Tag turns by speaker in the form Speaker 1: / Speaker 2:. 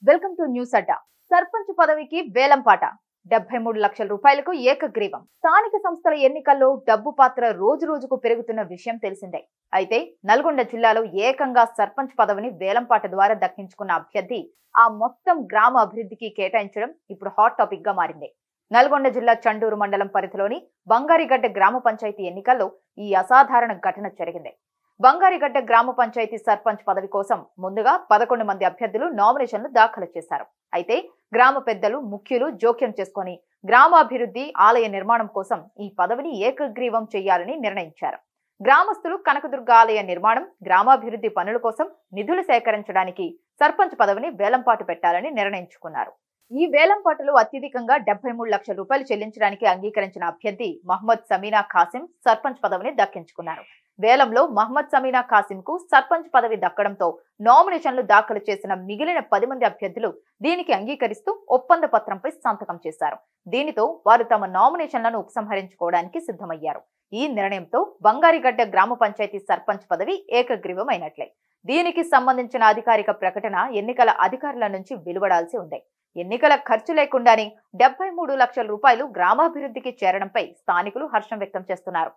Speaker 1: Welcome to news అడ్డా. సర్పంచ్ పదవికి వేలంపాట 73 లక్షల రూపాయలకు ఏకగ్రీవం. స్థానిక సంస్థల ఎన్నికల్లో డబ్బు పాత్ర రోజు రోజుకు పెరుగుతున్న విషయం తెలిసిందే. అయితే నల్గొండ జిల్లాలో ఏకంగా సర్పంచ్ పదవిని వేలంపాట ద్వారా దక్కించుకున్న అభ్యర్థి ఆ మొత్తం గ్రామ అభివృద్ధికి కేటాయించడం ఇప్పుడు హాట్ టాపిక్ గా మారింది. నల్గొండ జిల్లా చండూరు మండలం పరిధిలోని బంగారిగడ్డ గ్రామ పంచాయతీ ఎన్నికల్లో ఈ అసాధారణ ఘటన జరిగింది. బంగారిగడ్డ గ్రామ పంచాయతీ సర్పంచ్ పదవి కోసం ముందుగా 11 మంది అభ్యర్థులు నామినేషన్లు దాఖలు చేశారు. అయితే గ్రామ పెద్దలు, ముఖ్యులు జోక్యం చేసుకుని గ్రామాభివృద్ధి, ఆలయ నిర్మాణం కోసం ఈ పదవిని ఏకగ్రీవం చేయాలని నిర్ణయించారు. గ్రామస్తులు కనకదుర్గ ఆలయ నిర్మాణం, గ్రామాభివృద్ధి పనుల కోసం నిధులు సేకరించడానికి సర్పంచ్ పదవిని వేలంపాటు పెట్టాలని నిర్ణయించుకున్నారు. ఈ వేలంపాటలో అత్యధికంగా 73 లక్షల రూపాయలు చెల్లించడానికి అంగీకరించిన అభ్యర్థి మహమ్మద్ సమీనా ఖాసిం సర్పంచ్ పదవిని దక్కించుకున్నారు. వేలంలో మహమ్మద్ సమీనా ఖాసిం కు సర్పంచ్ పదవి దక్కడంతో నామినేషన్లు దాఖలు చేసిన మిగిలిన 10 మంది అభ్యర్థులు దీనికి అంగీకరిస్తూ ఒప్పంద పత్రంపై సంతకం చేశారు. దీనితో వారు తమ నామినేషన్లను ఉపసంహరించుకోవడానికి సిద్ధమయ్యారు. ఈ నిర్ణయంతో బంగారిగడ్డ గ్రామ పంచాయతీ సర్పంచ్ పదవి ఏకగ్రీవం అయినట్లే. దీనికి సంబంధించిన అధికారిక ప్రకటన ఎన్నికల అధికారుల నుంచి వెలువడాల్సి ఉంది. ఎన్నికల ఖర్చు లేకుండానే 73 లక్షల రూపాయలు గ్రామాభివృద్ధికి చేరడంపై స్థానికులు హర్షం వ్యక్తం చేస్తున్నారు.